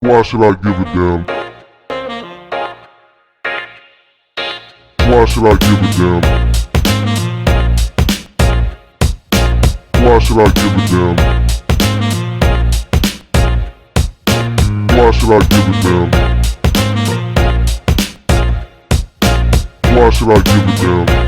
Why should I give a damn? Why should I give a damn? Why should I give a damn? Why should I give a damn? Why should I give a damn?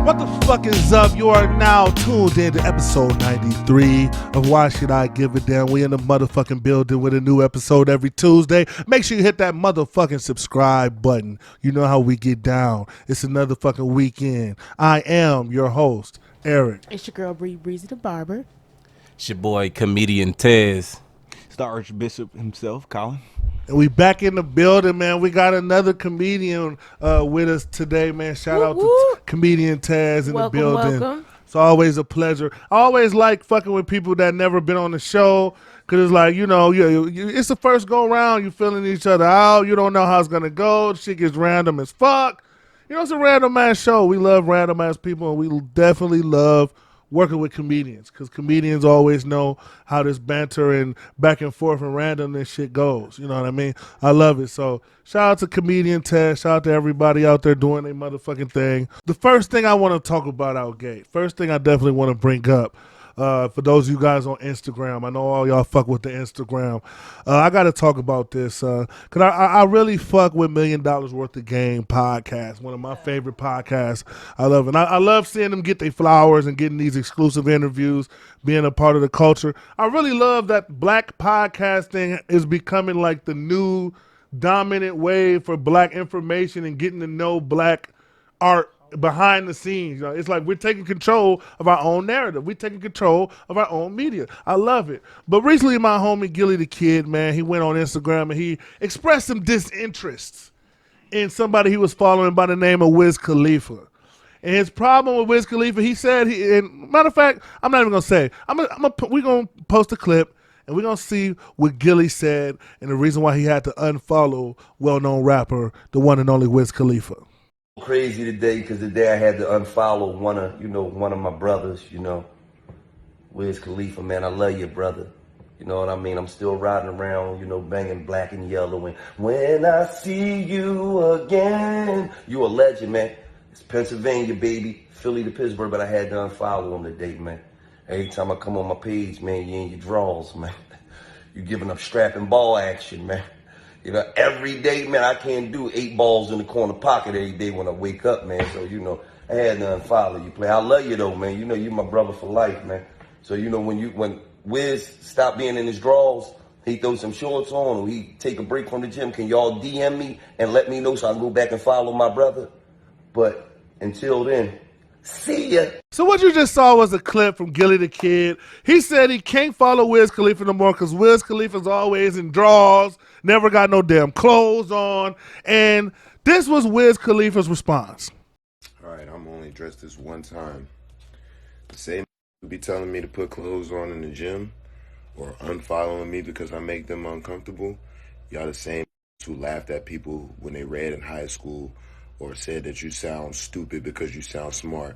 What the fuck is up? You are now tuned in to episode 93 of Why Should I Give a Damn? We in the motherfucking building with a new episode every Tuesday. Make sure you hit that motherfucking subscribe button. You know how we get down. It's another fucking weekend. I am your host, Eric. It's your girl, Breezy the Barber. It's your boy, comedian TEZ. It's the Archbishop himself, Colin. And we back in the building, man. We got another comedian with us today, man. Shout out to comedian TEZ in the building. Welcome. It's always a pleasure. I always like fucking with people that never been on the show because it's like, you know, it's the first go around. You feeling each other out. You don't know how it's going to go. Shit gets random as fuck. You know, it's a random ass show. We love random ass people, and we definitely love working with comedians because comedians always know how this banter and back and forth and randomness shit goes. You know what I mean? I love it. So shout out to comedian TEZ. Shout out to everybody out there doing their motherfucking thing. The first thing I want to talk about out gate, first thing I definitely want to bring up, for those of you guys on Instagram, I know all y'all fuck with the Instagram. I got to talk about this because I really fuck with $1 Million Worth of Game podcast, one of my favorite podcasts. I love it. I love seeing them get their flowers and getting these exclusive interviews, being a part of the culture. I really love that black podcasting is becoming like the new dominant wave for black information and getting to know black art behind the scenes. You know, it's like we're taking control of our own narrative. We're taking control of our own media. I love it. But recently my homie Gillie the Kid, man, he went on Instagram and he expressed some disinterest in somebody he was following by the name of Wiz Khalifa. And his problem with Wiz Khalifa, he said, and matter of fact, I'm not even going to say, we're going to post a clip and we're going to see what Gillie said and the reason why he had to unfollow well-known rapper, the one and only Wiz Khalifa. Crazy today because today I had to unfollow one of my brothers, Wiz Khalifa, man. I love you, brother. You know what I mean? I'm still riding around, banging black and yellow. And when I see you again, you a legend, man. It's Pennsylvania, baby. Philly to Pittsburgh, but I had to unfollow him today, man. Every time I come on my page, man, you in your draws, man. You giving up strapping ball action, man. Every day, man, I can't do 8 balls in the corner pocket every day when I wake up, man. So, I had to unfollow you, play. I love you, though, man. You my brother for life, man. So, when Wiz stopped being in his drawers, he throw some shorts on or he take a break from the gym, can y'all DM me and let me know so I can go back and follow my brother? But until then, see ya. So what you just saw was a clip from Gillie the Kid. He said he can't follow Wiz Khalifa no more because Wiz Khalifa's always in drawers, never got no damn clothes on. And this was Wiz Khalifa's response. All right, I'm only dressed this one time. The same be telling me to put clothes on in the gym or unfollowing me because I make them uncomfortable. Y'all the same who laughed at people when they read in high school or said that you sound stupid because you sound smart.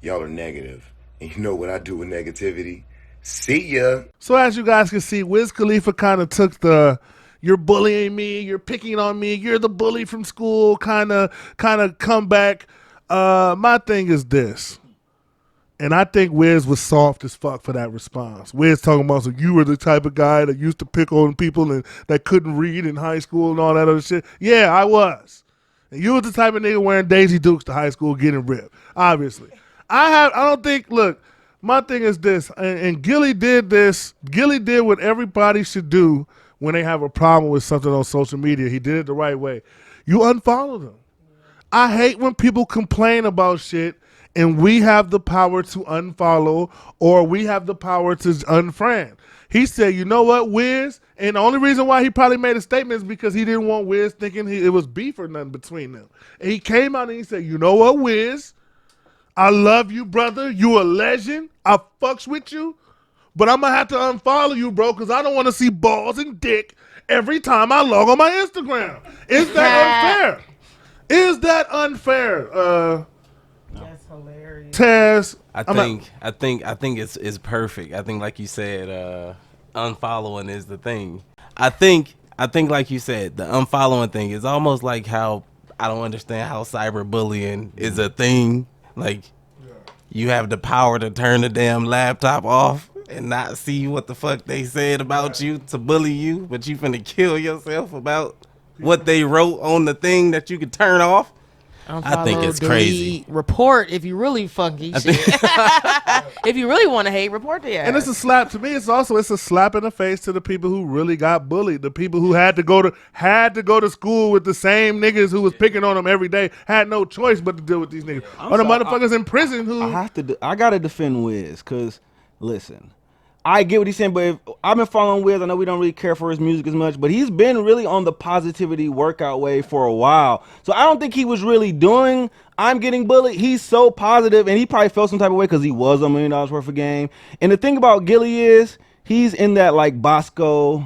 Y'all are negative. And you know what I do with negativity? See ya. So as you guys can see, Wiz Khalifa kind of took the you're bullying me, you're picking on me, you're the bully from school kind of comeback. My thing is this. And I think Wiz was soft as fuck for that response. Wiz talking about, so you were the type of guy that used to pick on people and that couldn't read in high school and all that other shit. Yeah, I was. And you was the type of nigga wearing Daisy Dukes to high school getting ripped, obviously. Look, my thing is this, and Gillie did this. Gillie did what everybody should do when they have a problem with something on social media. He did it the right way. You unfollow them. I hate when people complain about shit and we have the power to unfollow or we have the power to unfriend. He said, you know what, Wiz? And the only reason why he probably made a statement is because he didn't want Wiz thinking it was beef or nothing between them. And he came out and he said, you know what, Wiz? I love you, brother. You a legend. I fucks with you. But I'm going to have to unfollow you, bro, because I don't want to see balls and dick every time I log on my Instagram. Is that unfair? Is that unfair? That's Tez, I think it's perfect. I think like you said, unfollowing is the thing. I think like you said, the unfollowing thing is almost like how I don't understand how cyberbullying is a thing. Like you have the power to turn the damn laptop off and not see what the fuck they said about you to bully you, but you finna kill yourself about what they wrote on the thing that you could turn off. I think it's crazy. Report if you really funky shit. If you really want to hate, report the ass. and it's a slap to me. It's a slap in the face to the people who really got bullied. The people who had to go to school with the same niggas who was picking on them every day, had no choice but to deal with these niggas. Or the motherfuckers in prison who I gotta defend Wiz, cause listen, I get what he's saying, but if, I've been following Wiz. I know we don't really care for his music as much, but he's been really on the positivity workout wave for a while. So I don't think he was really doing I'm getting bullied. He's so positive, and he probably felt some type of way because he was $1 million worth of game. And the thing about Gillie is he's in that like Bosco,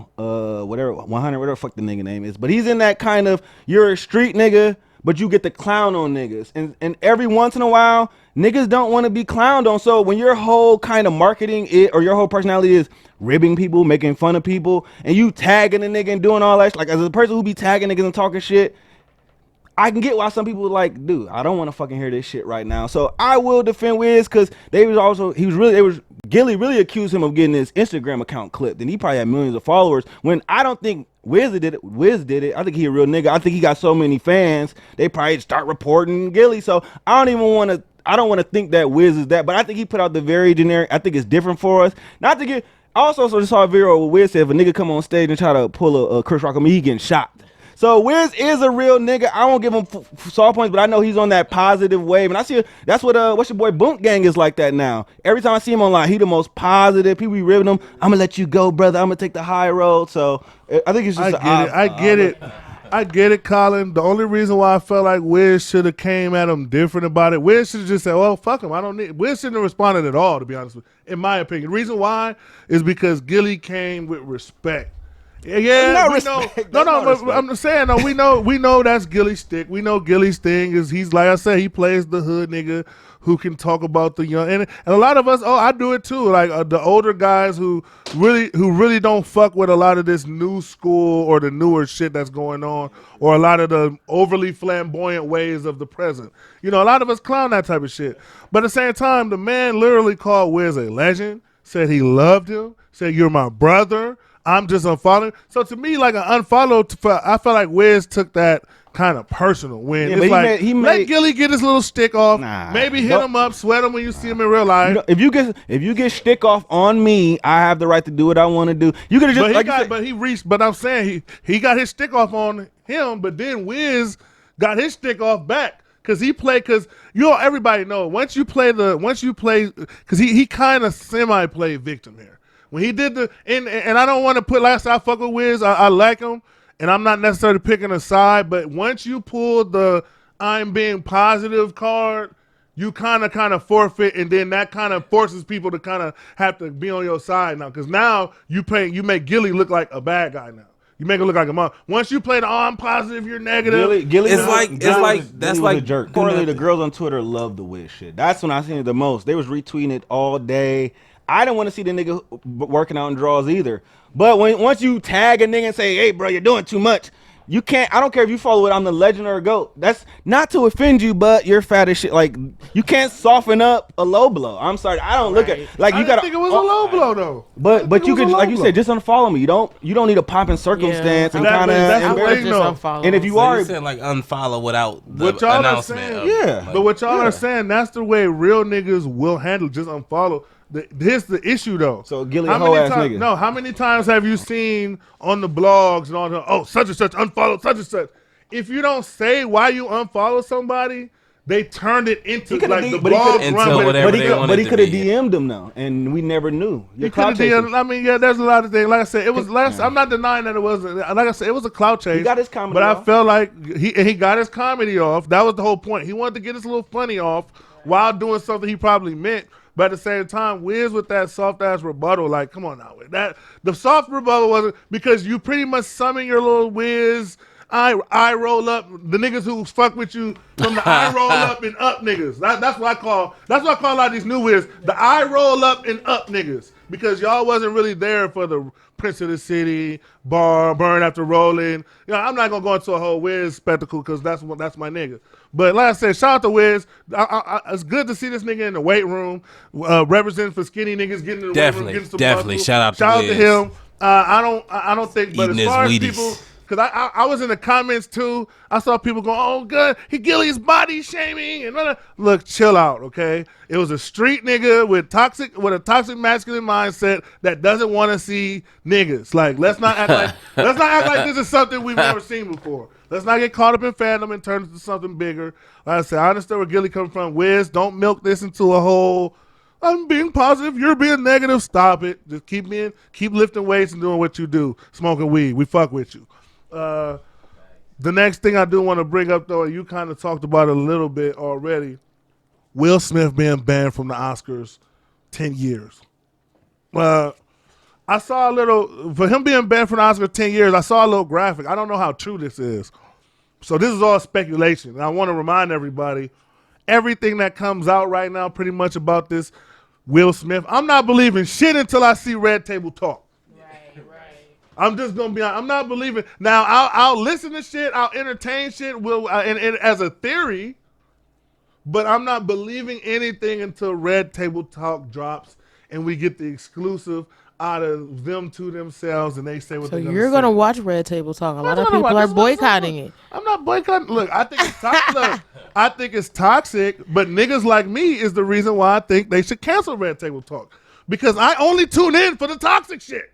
whatever 100, whatever the fuck the nigga name is, but he's in that kind of you're a street nigga, but you get the clown on niggas, and every once in a while niggas don't want to be clowned on. So when your whole kind of marketing or your whole personality is ribbing people, making fun of people, and you tagging a nigga and doing all that, like as a person who be tagging niggas and talking shit, I can get why some people are like, dude, I don't want to fucking hear this shit right now. So I will defend Wiz, because Gillie really accused him of getting his Instagram account clipped, and he probably had millions of followers, when I don't think Wiz did it. I think he a real nigga. I think he got so many fans, they probably start reporting Gillie. So I don't want to think that Wiz is that, but I think he put out the very generic. I think it's different for us. Not to get. I also just saw a video where Wiz said if a nigga come on stage and try to pull a Chris Rock on me, he getting shot. So Wiz is a real nigga. I won't give him soft points, but I know he's on that positive wave. And I see that's what what's your boy Boonk Gang is like that now. Every time I see him online, he the most positive. People be ribbing him. I'm gonna let you go, brother. I'm gonna take the high road. So I think it's just. I get it, Colin. The only reason why I felt like Wiz should have came at him different about it, Wiz should have just said, well, fuck him. I don't need. Wiz shouldn't have responded at all, to be honest with you, in my opinion. The reason why is because Gillie came with respect. Yeah, we know. But I'm just saying, we know that's Gillie's stick. We know Gillie's thing is he's, like I said, he plays the hood nigga who can talk about the young, and a lot of us, I do it too. Like the older guys who really don't fuck with a lot of this new school or the newer shit that's going on, or a lot of the overly flamboyant ways of the present. A lot of us clown that type of shit. But at the same time, the man literally called Wiz a legend, said he loved him, said you're my brother. I'm just unfollowing. So to me, like an unfollow, I felt like Wiz took that kind of personal. When it's like, let Gillie get his little stick off. Maybe hit him up, sweat him when you see him in real life. If you get stick off on me, I have the right to do what I want to do. You could have just but I'm saying he got his stick off on him, but then Wiz got his stick off back. Cause everybody know once you play cause he kind of semi-played victim here. When he did and I don't want to put last I fuck with Wiz, I like him, and I'm not necessarily picking a side, but once you pull the I'm being positive card, you kind of forfeit, and then that kind of forces people to kind of have to be on your side now, because now you make Gillie look like a bad guy now. You make it look like a mom. Once you play the I'm positive, you're negative. Gillie it's like a jerk. Currently, the girls on Twitter love the Wiz shit. That's when I seen it the most. They was retweeting it all day. I didn't want to see the nigga working out in draws either. But once you tag a nigga and say, hey, bro, you're doing too much, you can't. I don't care if you follow it. I'm the legend or a GOAT. That's not to offend you, but you're fat as shit. Like, you can't soften up a low blow. I'm sorry. I don't look at like you got. I think it was a low blow though. But you could, like you said, just unfollow me. You don't need a popping circumstance and kind of. And if you are saying like unfollow without the what y'all announcement, are saying, but what y'all are saying, that's the way real niggas will handle. Just unfollow. Here's the issue though. So Gillie a whole ass nigga. No, how many times have you seen on the blogs and on the such and such unfollow such and such? If you don't say why you unfollow somebody, they turned it into like the blogs run with it. But he could have DM'd them now, and we never knew. He could have DM'd. I mean, yeah, there's a lot of things. Like I said, it was less. I'm not denying that it wasn't. Like I said, it was a clout chase. He got his comedy but off. I felt like he got his comedy off. That was the whole point. He wanted to get his little funny off while doing something he probably meant. But at the same time, Wiz with that soft ass rebuttal, like, come on now, the soft rebuttal wasn't because you pretty much summon your little Wiz I roll up the niggas who fuck with you from the I roll up and up niggas. That's what I call a lot of these new weirds. The I roll up and up niggas. Because y'all wasn't really there for the Prince of the City, bar, burn after rolling. You know, I'm not gonna go into a whole Wiz spectacle because that's my nigga. But like I said, shout out to Wiz. It's good to see this nigga in the weight room, representing for skinny niggas getting in the weight room, getting some definitely. muscle. Shout out to him. I don't think, but Eating as far his as Wheaties. people. Because I was in the comments too. I saw people go, oh, good. Gillie's body shaming. And look, chill out, okay? It was a street nigga with a toxic masculine mindset that doesn't want to see niggas. Like, let's not act like this is something we've never seen before. Let's not get caught up in fandom and turn it into something bigger. Like I said, I understand where Gillie comes from. Wiz, don't milk this into a whole, I'm being positive, you're being negative. Stop it. Just keep lifting weights and doing what you do. Smoking weed. We fuck with you. The next thing I do want to bring up, though, you kind of talked about it a little bit already, Will Smith being banned from the Oscars 10 years. I saw for him being banned from the Oscars 10 years, I saw a little graphic. I don't know how true this is. So this is all speculation. And I want to remind everybody, everything that comes out right now pretty much about this Will Smith, I'm not believing shit until I see Red Table Talk. I'm just gonna be. I'm not believing. Now I'll listen to shit. I'll entertain shit. And as a theory, but I'm not believing anything until Red Table Talk drops and we get the exclusive out of them to themselves and they say what they're gonna say. So you're gonna watch Red Table Talk. A lot of people are boycotting it. I'm not boycotting. Look, I think it's toxic. I think it's toxic. But niggas like me is the reason why I think they should cancel Red Table Talk because I only tune in for the toxic shit.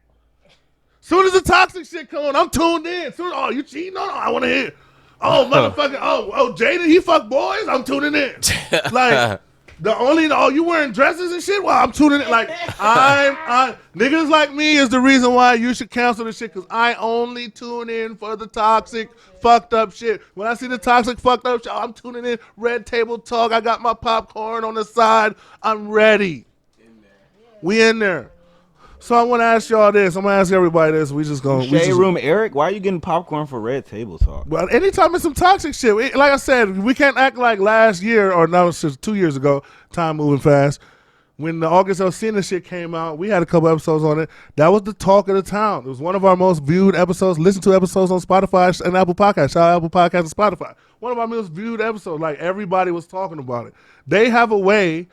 Soon as the toxic shit come on, I'm tuned in. Oh, you cheating on? I want to hear. Oh, motherfucker. Oh, Jaden, he fuck boys. I'm tuning in. Like you wearing dresses and shit. Well, I'm tuning in. Like niggas like me is the reason why you should cancel this shit because I only tune in for the toxic fucked up shit. When I see the toxic fucked up shit, I'm tuning in. Red Table Talk. I got my popcorn on the side. I'm ready. We in there. So I want to ask y'all this. I'm gonna ask everybody this. Shade Room Eric, why are you getting popcorn for Red Table Talk? Well, anytime it's some toxic shit. Like I said, we can't act like last year or no, it's just 2 years ago. Time moving fast. When the August Alsina shit came out, we had a couple episodes on it. That was the talk of the town. It was one of our most viewed episodes. Listen to episodes on Spotify and Apple Podcasts. Shout out Apple Podcasts and Spotify. One of our most viewed episodes. Like everybody was talking about it. They have a way.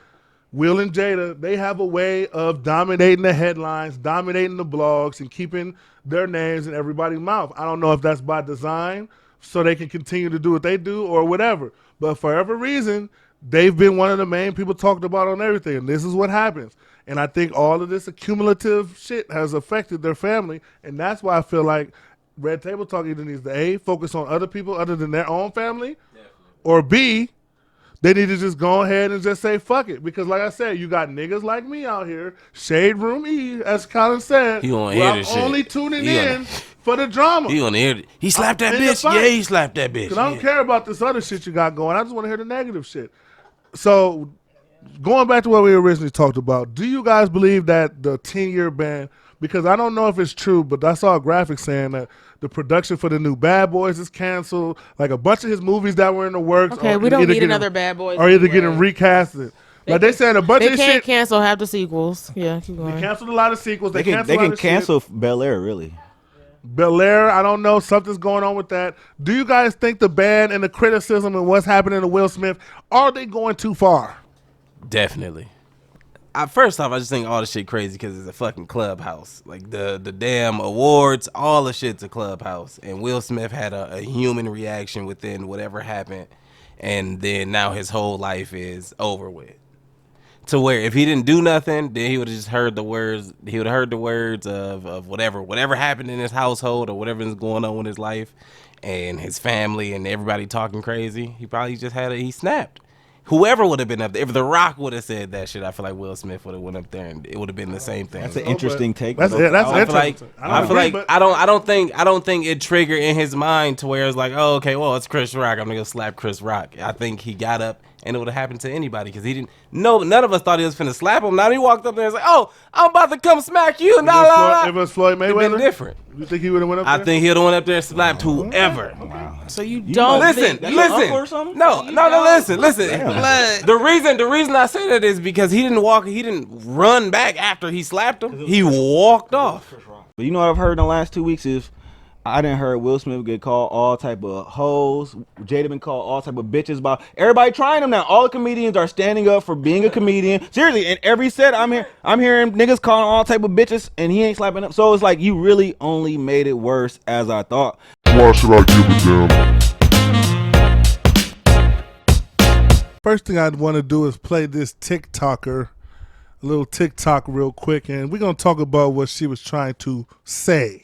Will and Jada, they have a way of dominating the headlines, dominating the blogs, and keeping their names in everybody's mouth. I don't know if that's by design so they can continue to do what they do or whatever. But for whatever reason, they've been one of the main people talked about on everything. And this is what happens. And I think all of this accumulative shit has affected their family. And that's why I feel like Red Table Talk either needs to A, focus on other people other than their own family, or B, they need to just go ahead and just say fuck it. Because like I said, you got niggas like me out here, Shade Room E, as Colin said, he wanna hear this shit. Only tuning in for the drama. He wanna hear it. He slapped that bitch. Yeah, he slapped that bitch. Because I don't care about this other shit you got going. I just want to hear the negative shit. So going back to what we originally talked about, do you guys believe that the 10-year ban, because I don't know if it's true, but I saw a graphic saying that the production for the new Bad Boys is canceled. Like a bunch of his movies that were in the works. Okay, we don't need another Bad Boys. Or either getting recasted. Like they saying a bunch of shit. They can't cancel half the sequels. Yeah, keep going. They canceled a lot of sequels. They can cancel Bel Air, really. Bel Air, I don't know. Something's going on with that. Do you guys think the ban and the criticism and what's happening to Will Smith, are they going too far? Definitely. First off, I just think all the shit crazy because it's a fucking clubhouse. Like the damn awards, all the shit's a clubhouse. And Will Smith had a human reaction within whatever happened. And then now his whole life is over with. To where if he didn't do nothing, then he would have just heard the words. He would have heard the words of whatever happened in his household or whatever is going on with his life and his family and everybody talking crazy. He probably just he snapped. Whoever would have been up there, if The Rock would have said that shit, I feel like Will Smith would have went up there and it would have been the same thing. That's an interesting take. That's interesting. I don't think it triggered in his mind to where it's like, oh, okay, well, it's Chris Rock. I'm gonna go slap Chris Rock. I think he got up and it would have happened to anybody because he didn't. No, none of us thought he was finna slap him. Now he walked up there and was like, "Oh, I'm about to come smack you." If it was Floyd It'd Mayweather, been different. You think he would have went up there? I think he'd have went up there and slapped whoever. So you don't Listen, think listen. or something? No, listen. Blood. The reason I say that is because he didn't run back after he slapped him. He walked off. But you know what I've heard in the last 2 weeks is I done heard Will Smith get called all type of hoes. Jada been called all type of bitches by everybody trying him now. All the comedians are standing up for being a comedian. Seriously, in every set I'm hearing niggas calling all type of bitches and he ain't slapping up. So it's like you really only made it worse as I thought. Why should I give a damn? First thing I'd want to do is play this TikToker, a little TikTok real quick, and we're going to talk about what she was trying to say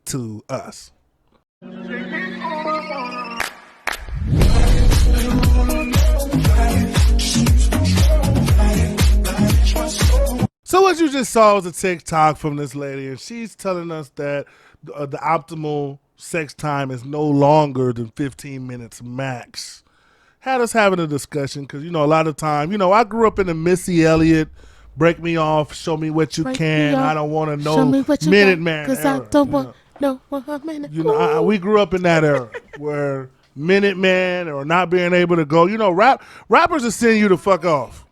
to us. So what you just saw was a TikTok from this lady, and she's telling us that the optimal sex time is no longer than 15 minutes max. Had us having a discussion because, a lot of time, I grew up in the Missy Elliott, break me off, show me what you can, I don't want to know Minute Man because era, I don't want no 1 minute. we grew up in that era where Minute Man or not being able to go, rappers are sending you to fuck off.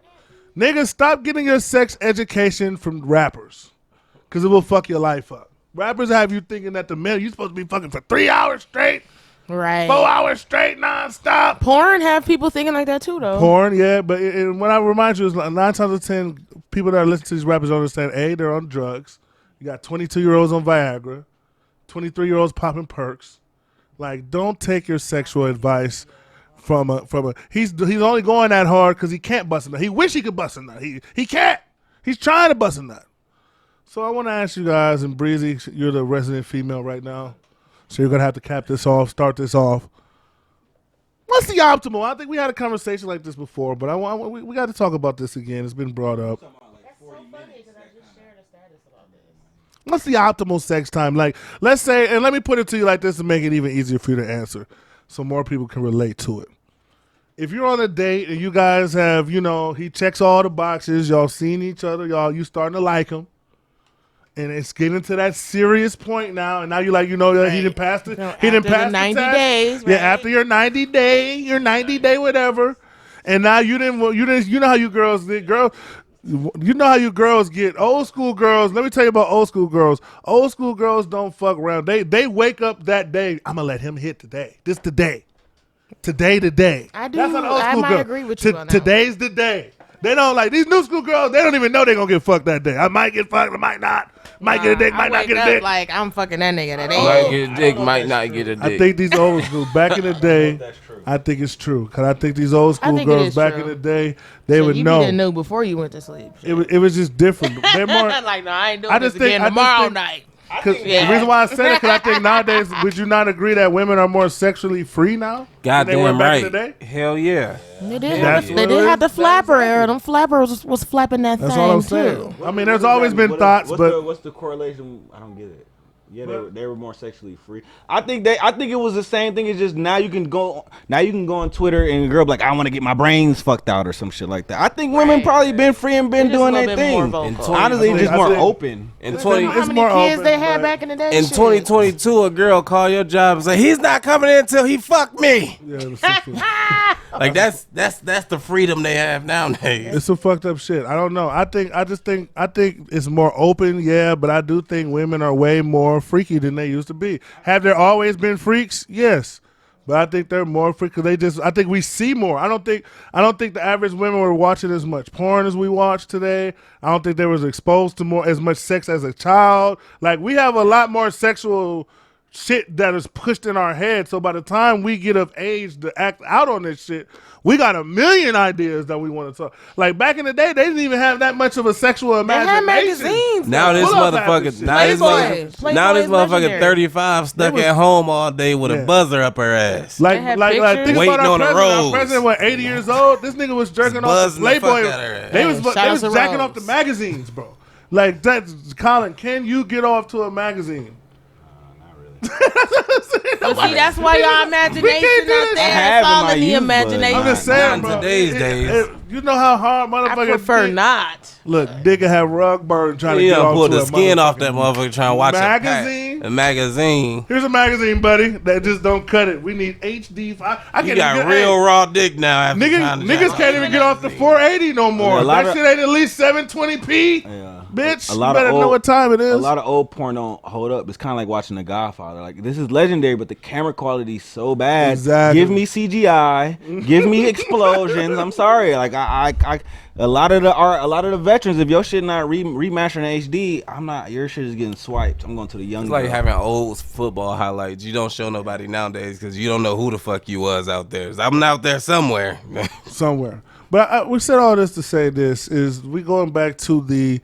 Niggas, stop getting your sex education from rappers because it will fuck your life up. Rappers have you thinking that the minute you're supposed to be fucking for 3 hours straight, Right. 4 hours straight, nonstop. Porn have people thinking like that too, though. Porn, yeah, but when I remind you, it's like 9 times out of 10, people that listen to these rappers don't understand, A, they're on drugs. You got 22-year-olds on Viagra, 23-year-olds popping perks. Like, don't take your sexual advice from a. He's only going that hard because he can't bust a nut. He wish he could bust a nut. He can't. He's trying to bust a nut. So I want to ask you guys, and Breezy, you're the resident female right now, so you're going to have to start this off. What's the optimal? I think we had a conversation like this before, but we got to talk about this again. It's been brought up. What's the optimal sex time? Like, let's say, and let me put it to you like this to make it even easier for you to answer so more people can relate to it. If you're on a date and you guys have, he checks all the boxes, y'all seen each other, you starting to like him. And it's getting to that serious point now, and now you're like, he didn't pass it. He didn't pass the 90 test. days, right? Yeah, after your 90 day, whatever. And now you know how you girls get, you know how you girls get. Old school girls, let me tell you about old school girls. Old school girls don't fuck around. They wake up that day, I'm gonna let him hit today. This today. Today. I do. That's how the old school I might girl. agree with you on that. Today's the day. They don't like these new school girls. They don't even know they're gonna get fucked that day. I might get fucked. I might not. Might get a dick. Might not get a dick. Like I'm fucking that nigga today. Might get a dick, might not get a dick. I think these old school back in the day. I think it's true because I think these old school girls back in the day they would know. You didn't know before you went to sleep. It was just different. They're more like no, I ain't doing this again tomorrow night. The reason why I said it because I think nowadays, would you not agree that women are more sexually free now? Goddamn right. In the day? Hell yeah. They did have the flapper era. Them flappers was flapping that That's thing all I'm too. saying. I mean, there's always been thoughts, but what's the correlation? I don't get it. Yeah, they were more sexually free. I think it was the same thing. It's just now you can go on Twitter and a girl be like, I want to get my brains fucked out or some shit like that. I think women probably been free and been doing their thing. Honestly, just more open. In How many kids they had back in the day? In 2022, a girl call your job and say he's not coming in until he fucked me. Like that's the freedom they have nowadays. It's some fucked up shit. I don't know. I think it's more open, yeah, but I do think women are way more freaky than they used to be. Have there always been freaks? Yes. But I think they're more freaky. I think we see more. I don't think the average women were watching as much porn as we watch today. I don't think they was exposed to as much sex as a child. Like we have a lot more sexual shit that is pushed in our head. So by the time we get of age to act out on this shit, we got a million ideas that we want to talk. Like back in the day, they didn't even have that much of a sexual imagination. They had magazines. Now this motherfucker 35 stuck at home all day with a buzzer up her ass. Like think waiting about on the road. Our president was 80 years old. This nigga was jerking off the Playboy. They was jacking off the magazines, bro. Like that, Colin. Can you get off to a magazine? But see, that's why y'all imagination can't do out this. there. I have It's in all my in the youth, but imagination. I'm just Not saying, in bro. today's days. You know how hard I motherfuckers prefer dick- not. Look, dick can have rug burn trying to You get done off pulled to the a skin off that motherfucker trying to watch magazine. a magazine. Here's a magazine, buddy, that just don't cut it. We need HD. I can't You even got get real raw dick now. After trying to Niggas jack can't off even the get off the magazine. 480 no more. Yeah, a lot That of- shit ain't at least 720p. Yeah. Bitch, A lot you better of know old- what time it is. A lot of old porn don't hold up. It's kind of like watching The Godfather. Like, this is legendary, but the camera quality is so bad. Exactly. Give me CGI. Give me explosions. I'm sorry. Like, a lot of the veterans, if your shit not remastering in HD, I'm not. Your shit is getting swiped. I'm going to the young. It's like girl. having old football highlights. You don't show nobody nowadays because you don't know who the fuck you was out there. I'm out there somewhere. Somewhere. But we said all this to say this is we going back to the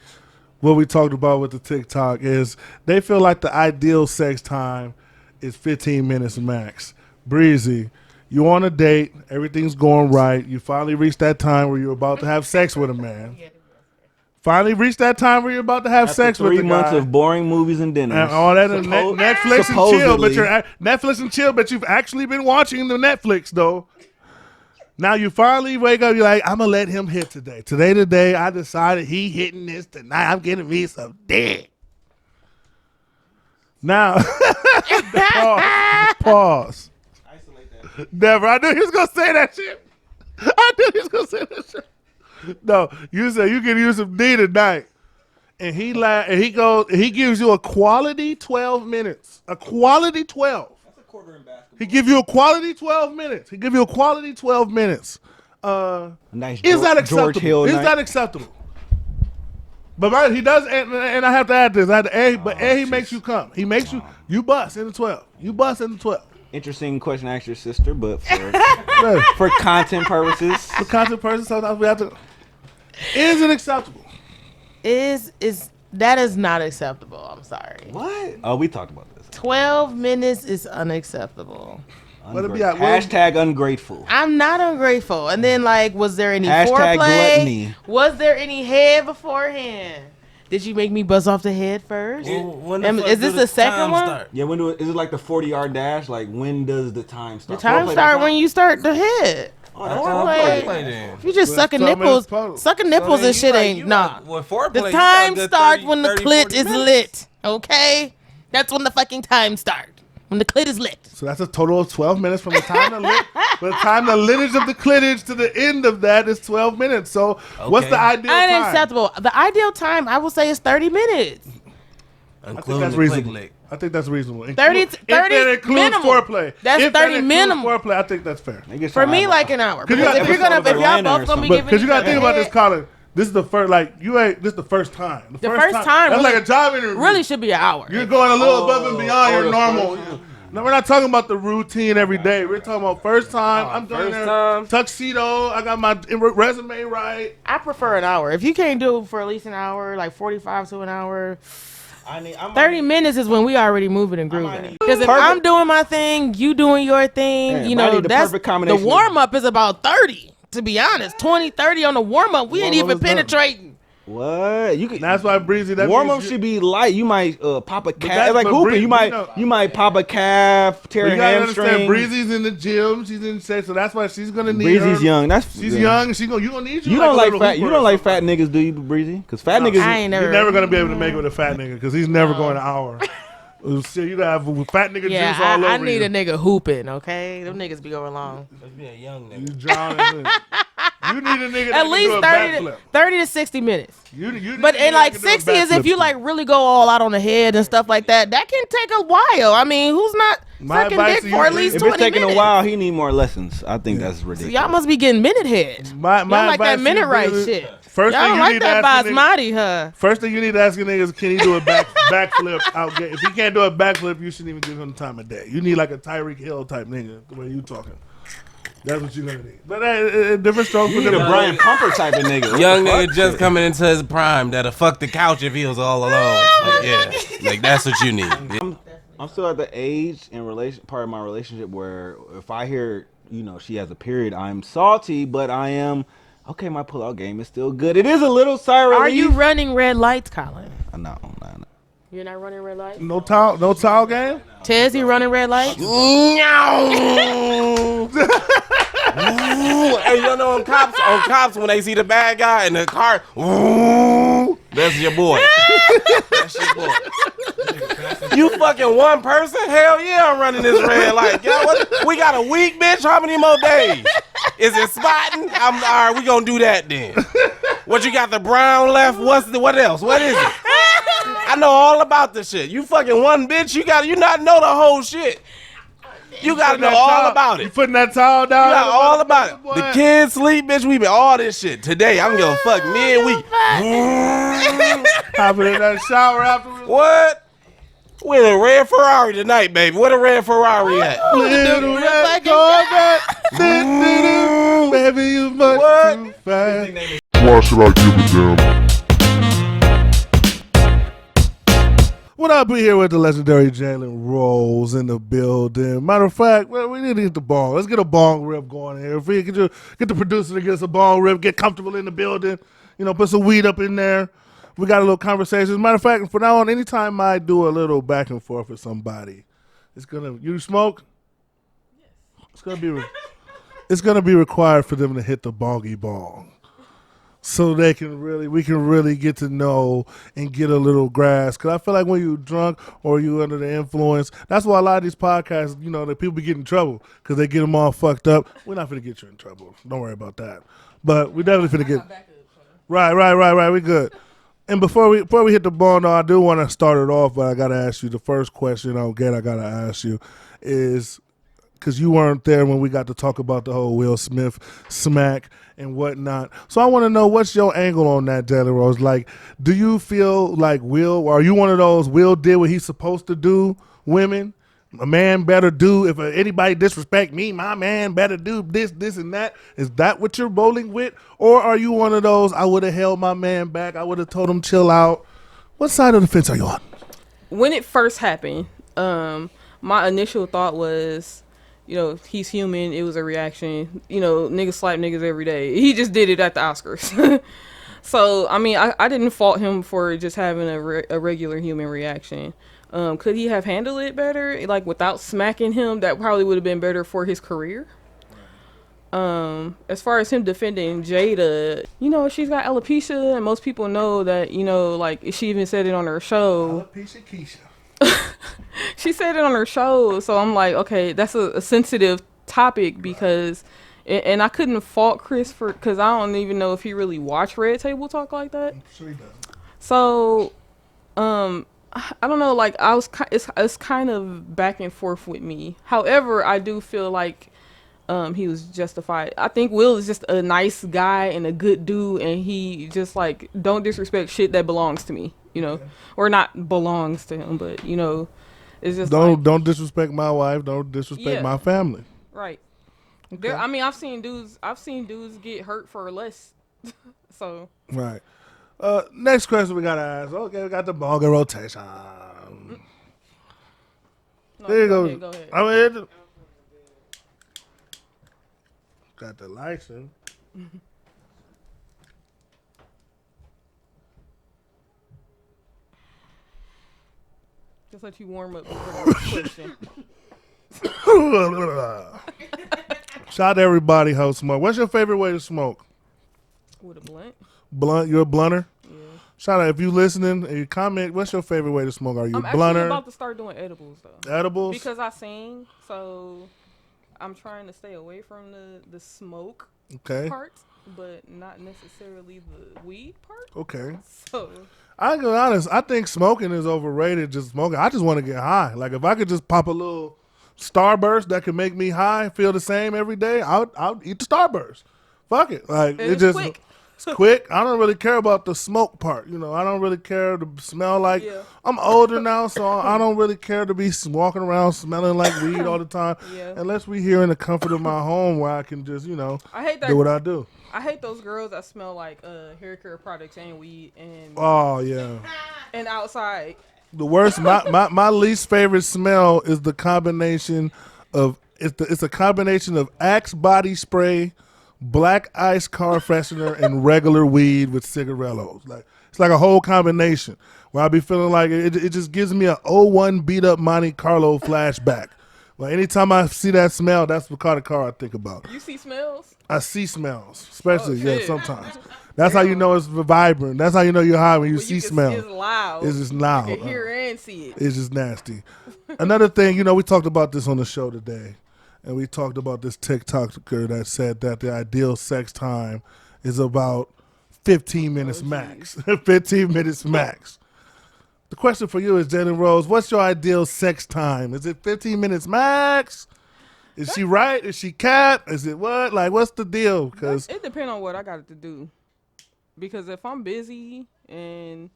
what we talked about with the TikTok is they feel like the ideal sex time is 15 minutes max. Breezy, you on a date, everything's going right. You finally reached that time where you're about to have sex with a man. Finally reached that time where you're about to have After sex with 3 the months guy. of boring movies and dinners. And all that and Netflix and chill, but supposedly. you're Netflix and chill, but you've actually been watching the Netflix though. Now you finally wake up, you're like, I'm gonna let him hit today. Today, I decided he hitting this tonight. I'm getting me some dick. Now, pause. Never. I knew he was gonna say that shit. I knew he was gonna say that shit. No, you said you can use some D tonight. And he gives you a quality 12 minutes. A quality 12. That's a quarter in basketball. He give you a quality 12 minutes. He give you a quality 12 minutes. Nice Is that George acceptable? Hill Is night. that acceptable? But he does, and I have to add this. He makes you come. He makes you bust in the 12. You bust in the 12. Interesting question to ask your sister, but Right. for content purposes. For content purposes, sometimes we have to. Is it acceptable? That is not acceptable. I'm sorry. What? Oh, we talked about this. 12 minutes is unacceptable. Let it be out. Hashtag ungrateful. I'm not ungrateful. And then, like, was there any Hashtag foreplay? gluttony. Was there any head beforehand? Did you make me buzz off the head first? Is this the second one? Yeah, is it like the 40-yard dash? Like, when does the time start? The time start when you start the head. Oh, that's Foreplay. then. If you just Well, sucking 12 minutes nipples, total. sucking nipples and shit ain't nah. The time starts when the clit is lit. Okay, that's when the fucking time starts. When the clit is lit. So that's a total of 12 minutes from the time the litage of the clitage to the end of that is 12 minutes. So what's the ideal time? Unacceptable. The ideal time I will say is 30 minutes. I think that's reasonable. I think that's reasonable. 30 if that includes minimum. foreplay. That's if that 30 includes minimum. Foreplay, I think that's fair. For me, like an hour. Cause you Because got if y'all Atlanta both gonna be But giving because you got to think about this, head, Colin. This is the first, this is the first time. The first time That's really- like a job interview. really should be an hour. You're going a little above and beyond your the normal. No, we're not talking about the routine every day. We're talking about first time. I'm doing first there, time. tuxedo. I got my resume right. I prefer an hour. If you can't do it for at least an hour, like 45 to an hour, 30 minutes is when we already moving and grooving. Because if I'm doing my thing, you doing your thing, Man, you I know, need the that's perfect the combination of- warm up is about 30. To be honest, 20, 30 on the warm up, we ain't Warm-up even is done. penetrating. What? You can. That's why Breezy. That Warm means up you- should be light. You might pop a calf. that's- It's like but hooping. Bree- you might you know- pop a calf, tear But a you gotta understand, hamstring. Breezy's in the gym. She's in sex, so that's why she's gonna need. Breezy's her. young. She's yeah. young. You gonna need you. You don't a like little fat. hooper You don't or like something. fat niggas, do you, Breezy? Because fat niggas. I ain't never. You're never gonna be able to make it with a fat nigga because he's never going an hour. Shit, you gotta have fat nigga Yeah, juice all over I need you. a nigga hooping, okay? Them niggas be going long. Be a young You nigga. drowning. You need a nigga that At can least do a 30 backflip. 30 to 60 minutes. You need But a nigga and like that can do a 60 is if backflip you too. like really go all out on the head and stuff like that. That can take a while. I mean, who's not My sucking advice dick to for you at is- least If 20 it's taking minutes? a while, he need more lessons. I think that's ridiculous. Y'all must be getting minute head. My Y'all like advice that to minute you, right Breezy, shit. First Y'all thing don't you like need to that ask a nigga. basmati, huh? First thing you need to ask a nigga is, can he do a backflip out? If he can't do a backflip, you shouldn't even give him the time of day. You need like a Tyreek Hill type nigga, the way you talking. That's what you're gonna need. But different strokes for You need a different. Brian Pumper type of nigga. What Young the nigga fuck? just coming into his prime that'll fuck the couch if he was all alone. Like, yeah, like that's what you need. I'm still at the age and part of my relationship where if I hear, she has a period, I'm salty, but I am okay. My pull-out game is still good. It is a little sigh relief. Are you running red lights, Colin? No. You're not running red lights? No towel game. TEZ, he running red lights? Hey, you know on cops when they see the bad guy in the car, ooh, that's your boy. That's your boy. You fucking one person? Hell yeah, I'm running this red light. We got a week, bitch. How many more days? Is it spotting? All right, we gonna do that then. What you got, the brown left? What else? What is it? I know all about this shit. You fucking one bitch. You not know the whole shit. You gotta know all about it. You putting that towel down? You got all about it. The kids sleep, bitch. We been all this shit today. I'm gonna fuck me and we. Hopping in that shower afterwards. What? We in a red Ferrari tonight, baby. Where the red Ferrari at? Little red Corvette. Baby, you much too fast. Why should I give a damn? What up, we here with the legendary JLYN Rolls in the building. Matter of fact, well, we need to get the bong. Let's get a bong rip going here. If we get the producer to get us a bong rip, get comfortable in the building, put some weed up in there. We got a little conversation. Matter of fact, from now on, anytime I do a little back and forth with somebody, you smoke? Yes. It's gonna be required for them to hit the bongy bong. So we can really get to know and get a little grasp. Because I feel like when you're drunk or you under the influence, that's why a lot of these podcasts, that people be getting in trouble because they get them all fucked up. We're not finna get you in trouble. Don't worry about that. But we definitely finna get. Right. We good. And before we hit the ball, though, I do want to start it off, but I gotta ask you the first question I gotta ask you is, because you weren't there when we got to talk about the whole Will Smith smack and whatnot. So I want to know, what's your angle on that, JLYN Rose? Like, do you feel like Will, or are you one of those, Will did what he's supposed to do, women? A man better do, if anybody disrespect me, my man better do this, and that. Is that what you're rolling with? Or are you one of those, I would have held my man back, I would have told him chill out? What side of the fence are you on? When it first happened, my initial thought was, he's human. It was a reaction. Niggas slap niggas every day. He just did it at the Oscars. So, I mean, I didn't fault him for just having a regular human reaction. Could he have handled it better? Like, without smacking him, that probably would have been better for his career. As far as him defending Jada, she's got alopecia, and most people know that, like, she even said it on her show. Alopecia Keisha. She said it on her show, so I'm like, okay, that's a sensitive topic because, and I couldn't fault Chris because I don't even know if he really watched Red Table Talk like that. I'm sure he doesn't. So, I don't know, like it's kind of back and forth with me. However, I do feel like he was justified. I think Will is just a nice guy and a good dude, and he just like don't disrespect shit that belongs to me. Or not belongs to him, but it's just don't disrespect my wife. Don't disrespect my family. Right. Okay. I mean, I've seen dudes get hurt for less. So. Right. Next question we gotta ask. Okay, we got the bonga rotation. No, there you go. Go ahead. I mean, got the license. Just let you warm up before the question. Shout out to everybody who smoke. What's your favorite way to smoke? With a blunt. Blunt? You're a blunter? Yeah. Shout out if you listening and you comment. What's your favorite way to smoke? Are you I'm a blunter? actually about to start doing edibles though. Edibles? Because I sing, so I'm trying to stay away from the smoke part, but not necessarily the weed part. Okay. So I'll be honest, I think smoking is overrated. Just smoking. I just want to get high. Like if I could just pop a little Starburst that could make me high, feel the same every day, I'll eat the Starburst. Fuck it. Like it's just quick. It's quick. I don't really care about the smoke part. I don't really care to smell like. Yeah. I'm older now, so I don't really care to be walking around smelling like weed all the time. Yeah. Unless we here in the comfort of my home where I can just, I hate that, do what I do. I hate those girls that smell like hair care products and weed and. Oh yeah. And outside. The worst. My least favorite smell is the combination of it's a combination of Axe body spray, black ice car freshener, and regular weed with cigarillos. Like It's like a whole combination where I be feeling like it just gives me a '01 beat up Monte Carlo flashback. Like anytime I see that smell, that's what kind of car I think about. You see smells? I see smells, especially sometimes. That's how you know it's vibrant. That's how you know you're high when you see smell. It's loud. It's just loud. You can hear and see it. It's just nasty. Another thing, we talked about this on the show today, and we talked about this TikToker that said that the ideal sex time is about 15 minutes max. 15 minutes max. The question for you is, JLYN Rose, what's your ideal sex time? Is it 15 minutes max? Is she right? Is she cap? Is it what? Like, what's the deal? Because it depends on what I got to do. Because if I'm busy and,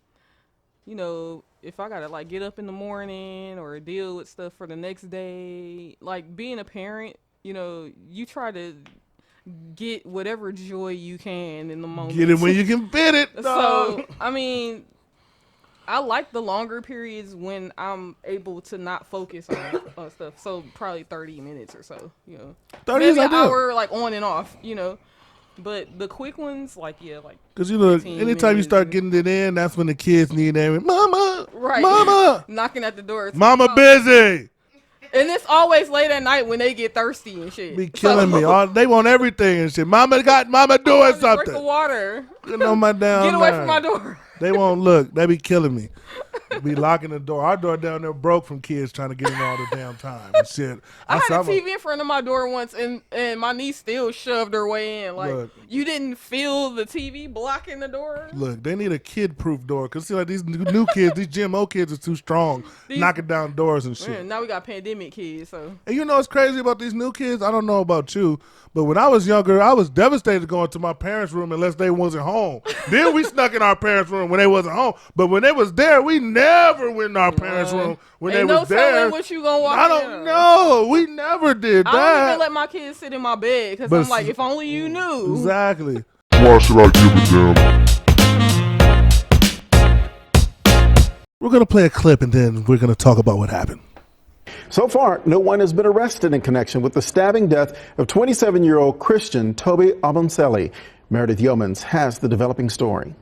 if I got to, like, get up in the morning or deal with stuff for the next day, like, being a parent, you try to get whatever joy you can in the moment. Get it when you can fit it. So, I mean, I like the longer periods when I'm able to not focus on stuff. So probably 30 minutes or so, 30 maybe is an hour, like on and off, But the quick ones, because anytime you start getting it in, that's when the kids need everything. Mama, right? Mama, knocking at the door. Mama busy. And it's always late at night when they get thirsty and shit. Be killing me. They want everything and shit. Mama doing something. Drink the water. Get on my damn Get away from my door. They won't look. They be killing me. Be locking the door. Our door down there broke from kids trying to get in all the damn time and shit. I had a TV in front of my door once, and my niece still shoved her way in. Like, look, you didn't feel the TV blocking the door? Look, they need a kid-proof door. Because, see, like, these new kids, these GMO kids are too strong, knocking down doors and shit. Man, now we got pandemic kids, so. And you know what's crazy about these new kids? I don't know about you, but when I was younger, I was devastated going to my parents' room unless they wasn't home. Then we snuck in our parents' room when they wasn't home. But when they was there, we never went in our parents' room when they was there. Ain't no telling what you gonna walk I don't know. We never did that. I don't even let my kids sit in my bed because I'm like, if only you knew. Exactly. Why should I give a damn? We're going to play a clip and then we're going to talk about what happened. So far, no one has been arrested in connection with the stabbing death of 27-year-old Christian Obumseli. Meredith Yeomans has the developing story.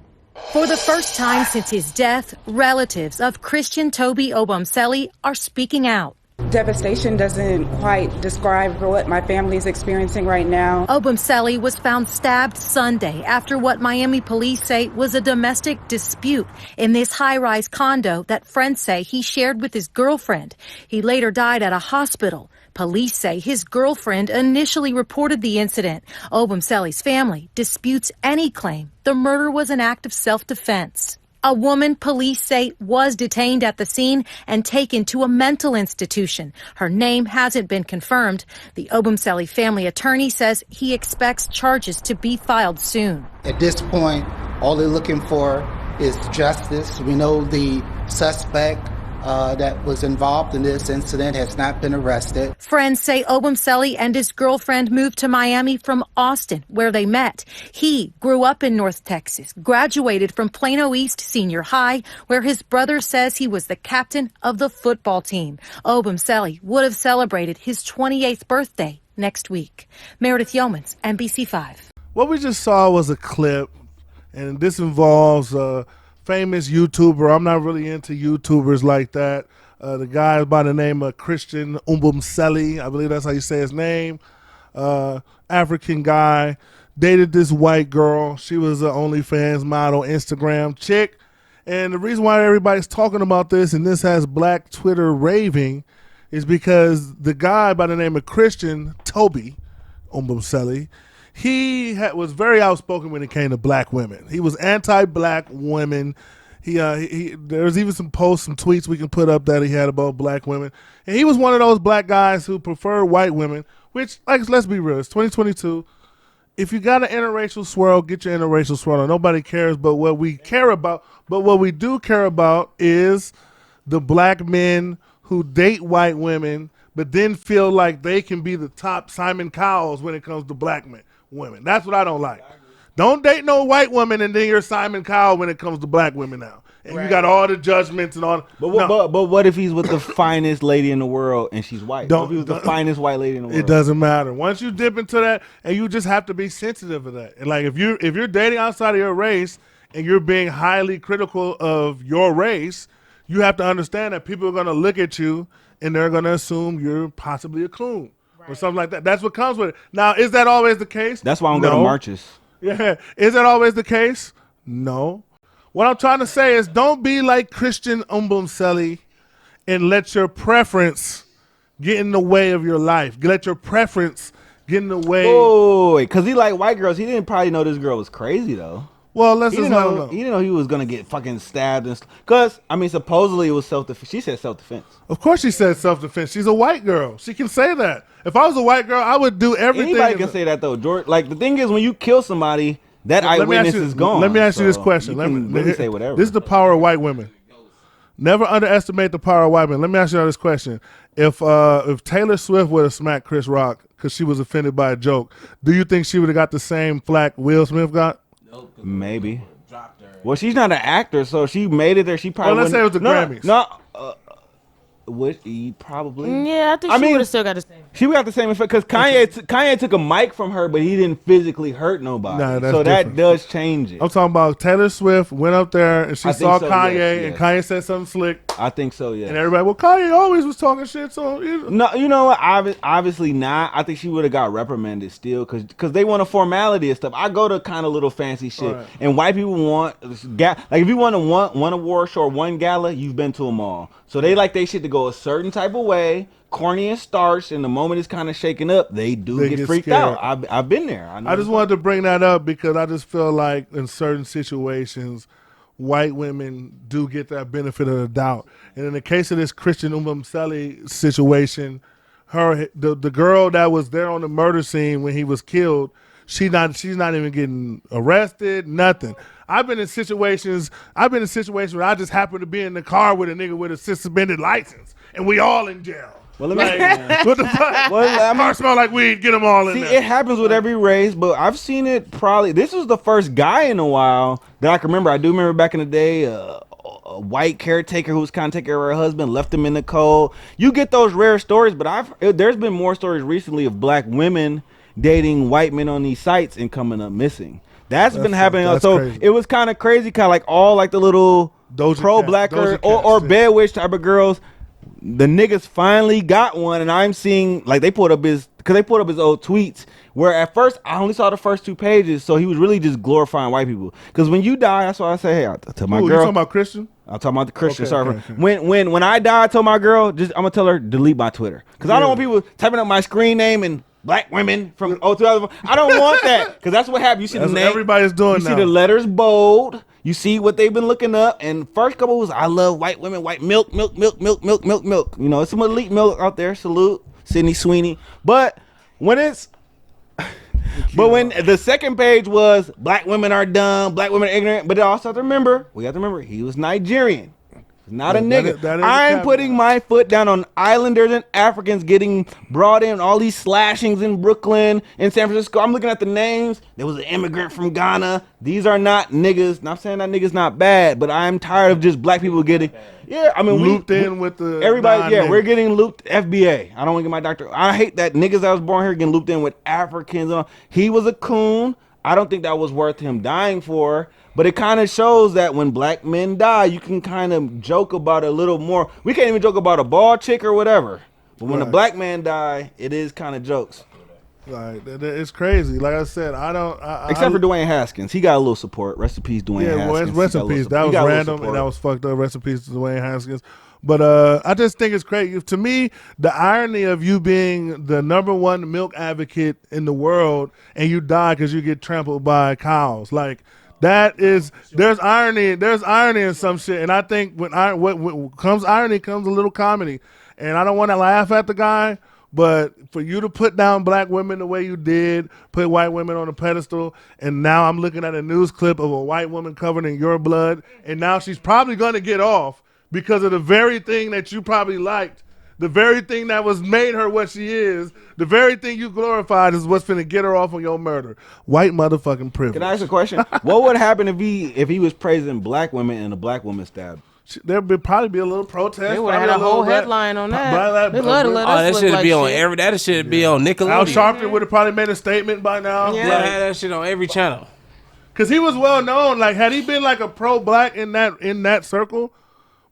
For the first time since his death, relatives of Christian Obumseli are speaking out. Devastation doesn't quite describe what my family is experiencing right now. Obumseli was found stabbed Sunday after what Miami police say was a domestic dispute in this high-rise condo that friends say he shared with his girlfriend. He later died at a hospital. Police say his girlfriend initially reported the incident. Obumseli's family disputes any claim the murder was an act of self-defense. A woman police say was detained at the scene and taken to a mental institution. Her name hasn't been confirmed. The Obumseli family attorney says he expects charges to be filed soon. At this point, all they're looking for is justice. We know the suspect that was involved in this incident has not been arrested. Friends say Obumseli and his girlfriend moved to Miami from Austin, where they met. He grew up in North Texas, graduated from Plano East Senior High, where his brother says he was the captain of the football team. Obumseli would have celebrated his 28th birthday next week. Meredith Yeomans, NBC5. What we just saw was a clip, and this involves famous YouTuber. I'm not really into YouTubers like that. The guy by the name of Christian Obumseli, I believe that's how you say his name. African guy, dated this white girl. She was an OnlyFans model, Instagram chick. And the reason why everybody's talking about this, and this has Black Twitter raving, is because the guy by the name of Christian Obumseli, he was very outspoken when it came to black women. He was anti-black women. There's even some posts, some tweets we can put up that he had about black women. And he was one of those black guys who prefer white women, which, let's be real, it's 2022. If you got an interracial swirl, get your interracial swirl. Nobody cares but what we care about. But what we do care about is the black men who date white women but then feel like they can be the top Simon Cowells when it comes to black women. That's what I don't like. Don't date no white woman and then you're Simon Cowell when it comes to black women now. And you got all the judgments and all. But what if he's with the finest lady in the world and she's white? What if he was the finest white lady in the world? It doesn't matter. Once you dip into that, and you just have to be sensitive of that. And like if you're dating outside of your race and you're being highly critical of your race, you have to understand that people are going to look at you and they're going to assume you're possibly a coon or something like that. That's what comes with it. Now, is that always the case? That's why I don't go to marches. Yeah. Is that always the case? No. What I'm trying to say is don't be like Christian Obumseli and let your preference get in the way of your life. Let your preference get in the way. Oh, because he like white girls. He didn't probably know this girl was crazy, though. Well, let's he just didn't let him know. know. He didn't know he was going to get fucking stabbed. Because, I mean, supposedly it was self-defense. She said self-defense. Of course she said self-defense. She's a white girl. She can say that. If I was a white girl, I would do everything. Anybody can say that, though, George. Like, the thing is, when you kill somebody, that eyewitness is gone. Let me ask you this question. Let me say whatever. This is the power of white women. Never underestimate the power of white women. Let me ask you this question. If Taylor Swift would have smacked Chris Rock because she was offended by a joke, do you think she would have got the same flack Will Smith got? Maybe. Well, she's not an actor, so she made it there. She probably let's say it was the Grammys. Would he probably? Yeah, I think she would have still got the same. She would got the same effect because Kanye took a mic from her, but he didn't physically hurt nobody. Nah, that's so different. That does change it. I'm talking about Taylor Swift went up there and she saw Kanye yes. and Kanye said something slick. I think so, yeah. And everybody, well, Kanye always was talking shit, so no, you know what? Obviously not. I think she would have got reprimanded still because they want a formality and stuff. I go to kind of little fancy shit, right. And white people want like if you want to one award show or one gala, you've been to them all. So they like they shit to go a certain type of way, corny and starch, and the moment it's kind of shaking up, they get freaked scared. out. I've been there. I just wanted to bring that up because I just feel like in certain situations, white women do get that benefit of the doubt. And in the case of this Christian Obumseli situation, the girl that was there on the murder scene when he was killed, she's not even getting arrested, nothing. I've been in situations where I just happen to be in the car with a nigga with a suspended license, and we all in jail. Well, let me. What the fuck? Well, car smell like weed. Get them all in there. See, it happens with every race, but I've seen it probably. This was the first guy in a while that I can remember. I do remember back in the day, a white caretaker who was kind of taking care of her husband, left him in the cold. You get those rare stories, but there's been more stories recently of black women dating white men on these sites and coming up missing. That's been happening. So crazy. It was kind of crazy, kind of like all like the little pro-blacker or bed witch type of girls. The niggas finally got one, and I'm seeing like they pulled up his old tweets. Where at first I only saw the first 2 pages, so he was really just glorifying white people. Because when you die, that's why I say, hey, I tell my girl. You talking about Christian? I'm talking about the Christian. Okay. When I die, I told my girl, I'm gonna tell her delete my Twitter because I don't want people typing up my screen name and black women from 2004. I don't want that because that's what happened. You see the name. Everybody's doing. You see the letters bold. You see what they've been looking up. And first couple was I love white women, white milk. You know, it's some elite milk out there. Salute Sydney Sweeney. But when when the second page was black women are dumb, black women are ignorant, but also we have to remember he was Nigerian. Not a nigga. I'm putting my foot down on islanders and Africans getting brought in, all these slashings in Brooklyn and San Francisco. I'm looking at the names. There was an immigrant from Ghana. These are not niggas. Not saying that niggas not bad, but I'm tired of just black people getting, looped in with the everybody. Yeah, we're getting looped. FBA. I don't want to get my doctor. I hate that niggas that was born here getting looped in with Africans. He was a coon. I don't think that was worth him dying for. But it kind of shows that when black men die, you can kind of joke about it a little more. We can't even joke about a bald chick or whatever. But when a black man die, it is kind of jokes. Like it's crazy. Like I said, Except for Dwayne Haskins, he got a little support. Rest in peace, Dwayne Haskins. Rest in peace. That was random and that was fucked up. Rest in peace to Dwayne Haskins. But I just think it's crazy. To me, the irony of you being the #1 milk advocate in the world and you die because you get trampled by cows, like. There's irony in some shit, and I think when comes irony comes a little comedy, and I don't want to laugh at the guy, but for you to put down black women the way you did, put white women on a pedestal, and now I'm looking at a news clip of a white woman covered in your blood, and now she's probably going to get off because of the very thing that you probably liked. The very thing that was made her what she is, the very thing you glorified is what's finna get her off on your murder. White motherfucking privilege. Can I ask a question? What would happen if he was praising black women and a black woman stabbed? There'd probably be a little protest. They would have had a whole headline on that. They love to let us that should like be on that should be on Nickelodeon. Al Sharpton would have probably made a statement by now. Yeah, had that shit on every channel. because he was well known. Like, had he been like a pro-black in that circle,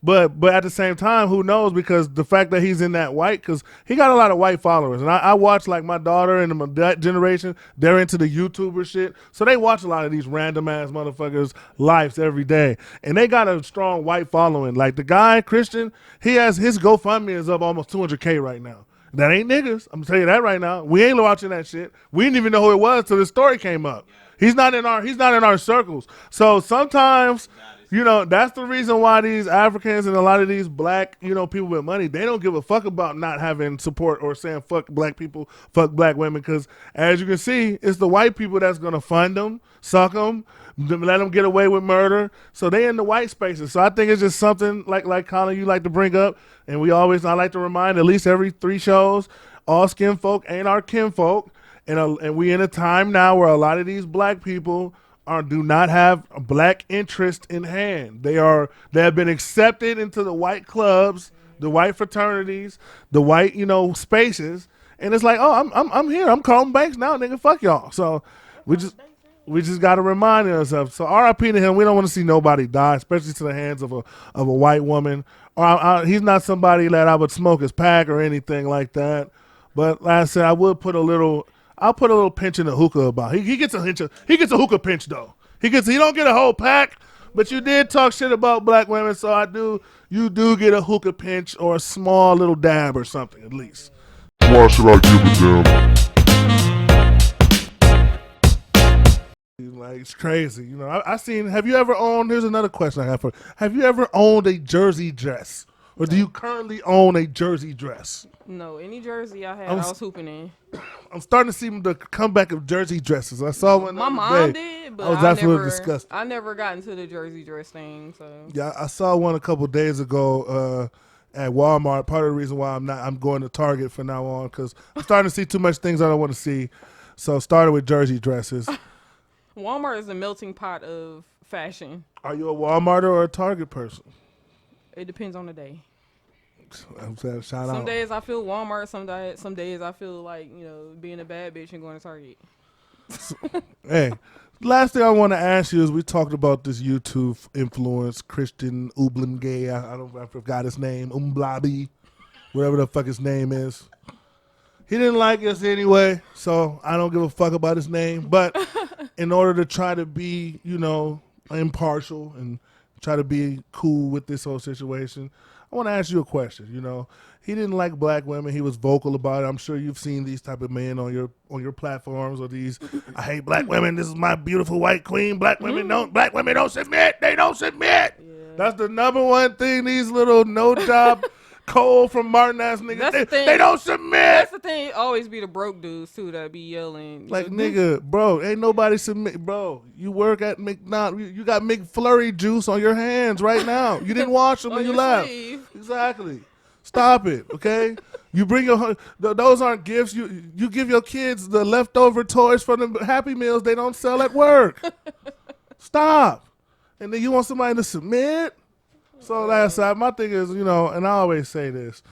but at the same time, who knows? Because the fact that he's in that white, because he got a lot of white followers, and I watch like my daughter and that generation. They're into the YouTuber shit, so they watch a lot of these random ass motherfuckers' lives every day, and they got a strong white following. Like the guy Christian, his GoFundMe is up almost 200K right now. That ain't niggas. I'm gonna tell you that right now. We ain't watching that shit. We didn't even know who it was till the story came up. He's not in our circles. So sometimes, you know, that's the reason why these Africans and a lot of these black, you know, people with money, they don't give a fuck about not having support or saying fuck black people, fuck black women. Because as you can see, it's the white people that's gonna fund them, suck them, let them get away with murder. So they in the white spaces. So I think it's just something like Colin, you like to bring up, and I like to remind at least every 3 shows, all skin folk ain't our kinfolk. And we in a time now where a lot of these black people do not have a black interest in hand. They have been accepted into the white clubs, the white fraternities, the white, you know, spaces, and it's like, oh, I'm here. I'm calling banks now, nigga. Fuck y'all. So we just got to remind ourselves. So R.I.P. to him. We don't want to see nobody die, especially to the hands of a white woman. He's not somebody that I would smoke his pack or anything like that. But like I said, I'll put a little pinch in the hookah about. He gets a hookah pinch though. He don't get a whole pack, but you did talk shit about black women, so you do get a hookah pinch or a small little dab or something at least. Why should I give a damn? Like, it's crazy, you know. I seen. Have you ever owned? Here's another question I have for. Have you ever owned a jersey dress, or do you currently own a jersey dress? No, any jersey I had, I was hooping in. I'm starting to see the comeback of jersey dresses. I saw one. My mom did, but I never got into the jersey dress thing. So yeah, I saw one a couple days ago at Walmart. Part of the reason why I'm going to Target from now on, because I'm starting to see too much things I don't want to see. So started with jersey dresses. Walmart is a melting pot of fashion. Are you a Walmart or a Target person? It depends on the day. I'm saying, some days I feel Walmart. Some days I feel like, you know, being a bad bitch and going to Target. Hey, last thing I want to ask you is, we talked about this YouTube influence, Christian Obumseli. I forgot his name, Umblabi, whatever the fuck his name is. He didn't like us anyway, so I don't give a fuck about his name. But in order to try to be, you know, impartial and try to be cool with this whole situation, I want to ask you a question. You know, he didn't like black women. He was vocal about it. I'm sure you've seen these type of men on your platforms, or these, I hate black women. This is my beautiful white queen. Black women don't submit. They don't submit. Yeah. That's the number one thing these little no job Cole from Martin ass niggas, they don't submit. That's the thing. Always be the broke dudes too that be yelling. Like, nigga, bro, ain't nobody submit, bro. You work at McDonald's. You got McFlurry juice on your hands right now. You didn't wash them and you left. Exactly. Stop it, okay? You bring those aren't gifts. You give your kids the leftover toys from the Happy Meals they don't sell at work. Stop. And then you want somebody to submit? So last time, my thing is, you know, and I always say this,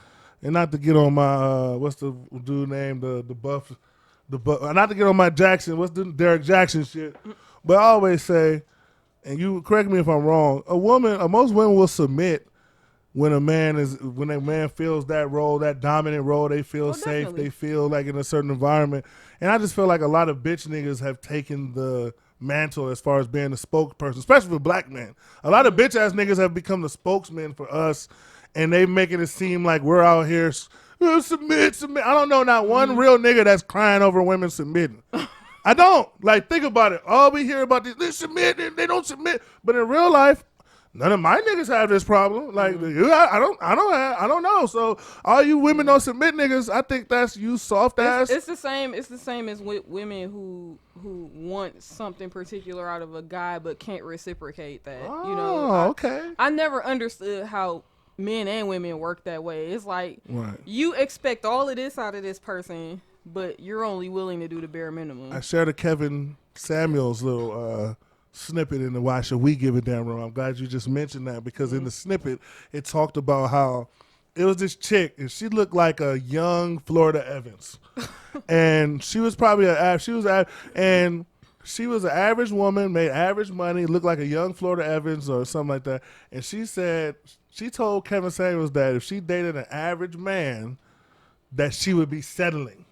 and not to get on my what's the dude name, the buff, not to get on my Jackson, what's the Derek Jackson shit, but I always say, and you correct me if I'm wrong, most women will submit when a man feels that role, that dominant role. They feel safe, definitely. They feel like in a certain environment, and I just feel like a lot of bitch niggas have taken the mantle as far as being the spokesperson, especially for black men. A lot of bitch ass niggas have become the spokesmen for us, and they making it seem like we're out here submit. I don't know not one real nigga that's crying over women submitting. I don't. Like, think about it. All we hear about this, they submit and they don't submit, but in real life, none of my niggas have this problem. Like, I don't know. So all you women don't submit niggas, I think that's you soft ass. It's the same as with women who want something particular out of a guy but can't reciprocate that. Oh, you know, okay. I never understood how men and women work that way. It's like, you expect all of this out of this person, but you're only willing to do the bare minimum. I shared a Kevin Samuels little snippet in the Why Should We Give a Damn Room. I'm glad you just mentioned that, because in the snippet it talked about how it was this chick and she looked like a young Florida Evans. And she was probably and She was an average woman, made average money, looked like a young Florida Evans or something like that. And she said, she told Kevin Samuels that if she dated an average man, that she would be settling.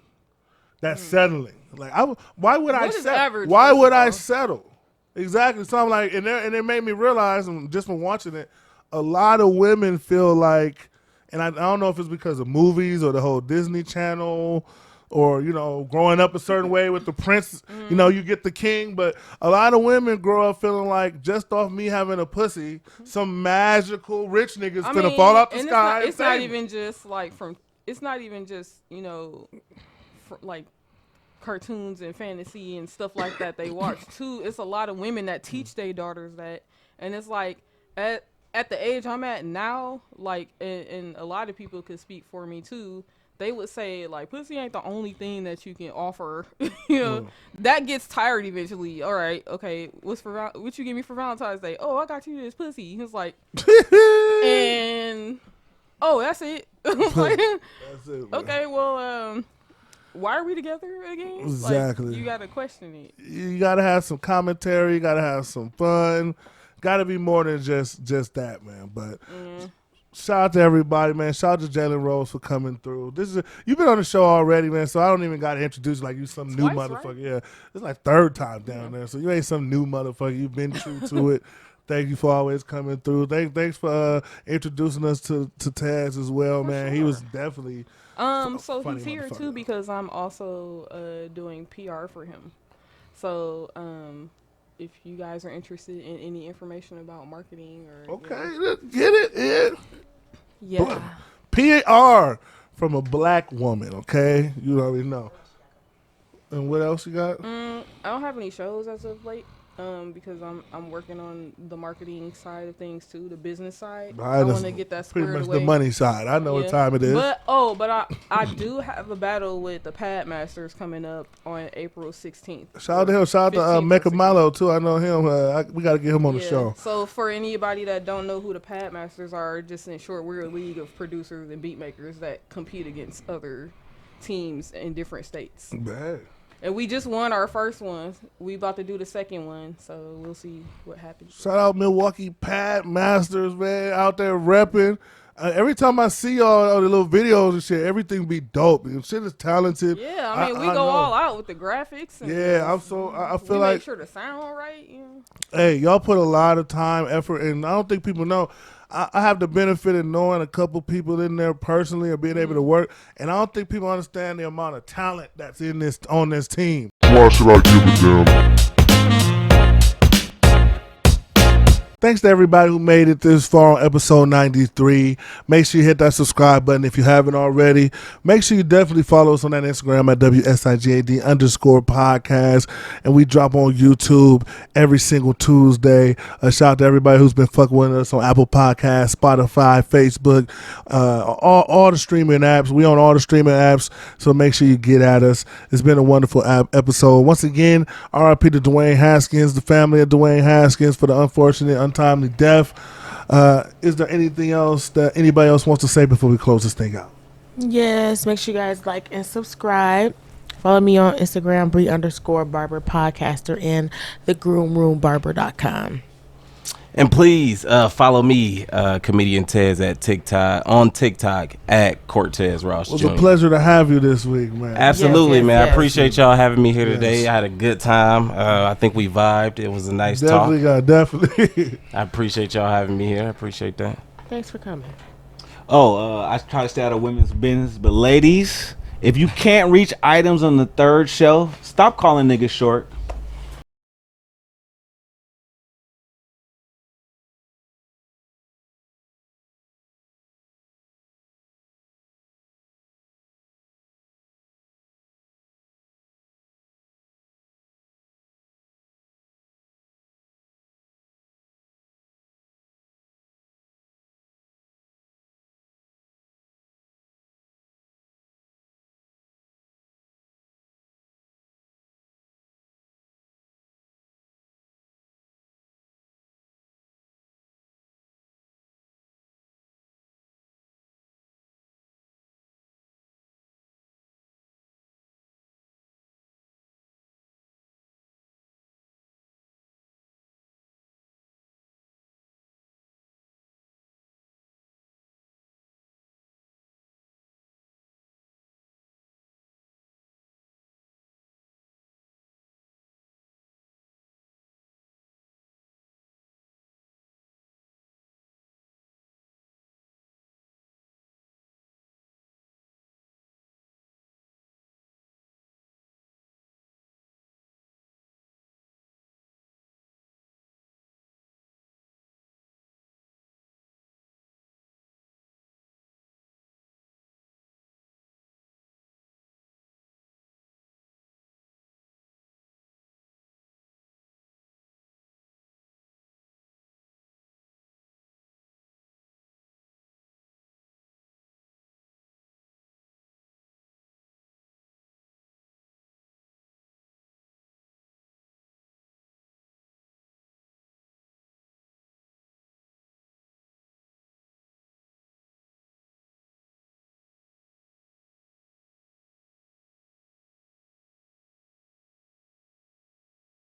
That's settling. Like, why would I settle? Why would I settle? Exactly. So I'm like, and it made me realize, and just from watching it, a lot of women feel like, and I don't know if it's because of movies or the whole Disney Channel or, you know, growing up a certain way with the prince, you know, you get the king. But a lot of women grow up feeling like just off me having a pussy, some magical rich niggas gonna fall out the sky. It's not even just like it's not even just, you know, like cartoons and fantasy and stuff like that they watch too. It's a lot of women that teach their daughters that. And it's like at the age I'm at now, like, and a lot of people could speak for me too, they would say, like, pussy ain't the only thing that you can offer. You know, that gets tired eventually. All right, okay, what you give me for Valentine's Day? Oh, I got you this pussy. It's like, and oh, that's it. Like, that's it, man. Okay, well, why are we together again? Exactly. Like, you gotta question it. You gotta have some commentary. You gotta have some fun. Gotta be more than just that, man. But shout out to everybody, man. Shout out to JLYN Rose for coming through. You've been on the show already, man. So I don't even gotta introduce you like you some new motherfucker. Right? Yeah, it's like third time down there. So you ain't some new motherfucker. You've been true to it. Thank you for always coming through. Thanks for introducing us to TEZ as well, man. Sure. He was definitely. So he's here too because I'm also doing PR for him. So if you guys are interested in any information about marketing or get it. Yeah. PR from a black woman, okay? You already know. And what else you got? I don't have any shows as of late. Because I'm working on the marketing side of things too, the business side. I want to get that squared away. Pretty much the money side. I know what time it is. But I do have a battle with the Pad Masters coming up on April 16th. Shout out to him. Shout out to Mecca Milo too. I know him. We got to get him on the show. So for anybody that don't know who the Pad Masters are, just in short, we're a league of producers and beat makers that compete against other teams in different states. Bad. And we just won our first one. We about to do the second one, so we'll see what happens. Shout out Milwaukee Pad Masters, man, out there repping. Every time I see y'all the little videos and shit, everything be dope. Shit is talented. Yeah, I mean, we go all out with the graphics. And I feel like. Make sure the sound right. You know? Hey, y'all put a lot of time, effort, and I don't think people know. I have the benefit of knowing a couple people in there personally or being able to work, and I don't think people understand the amount of talent that's on this team. Why should I give a damn? Thanks to everybody who made it this far on episode 93. Make sure you hit that subscribe button if you haven't already. Make sure you definitely follow us on that Instagram at WSIGAD_podcast. And we drop on YouTube every single Tuesday. Shout out to everybody who's been fucking with us on Apple Podcasts, Spotify, Facebook, all the streaming apps. We on all the streaming apps, so make sure you get at us. It's been a wonderful episode. Once again, RIP to Dwayne Haskins, the family of Dwayne Haskins, for the unfortunate untimely death. Is there anything else that anybody else wants to say before we close this thing out? Yes, make sure you guys like and subscribe. Follow me on Instagram, Bree_Barber Podcaster, and thegroomroombarber.com. And please follow me, comedian Tez, on TikTok at Cortez Ross Jr. It was a pleasure to have you this week, man. Absolutely, man. I appreciate y'all having me here today. I had a good time. I think we vibed. It was a nice talk. Definitely. I appreciate y'all having me here. I appreciate that. Thanks for coming. I try to stay out of women's business, but ladies, if you can't reach items on the third shelf, stop calling niggas short.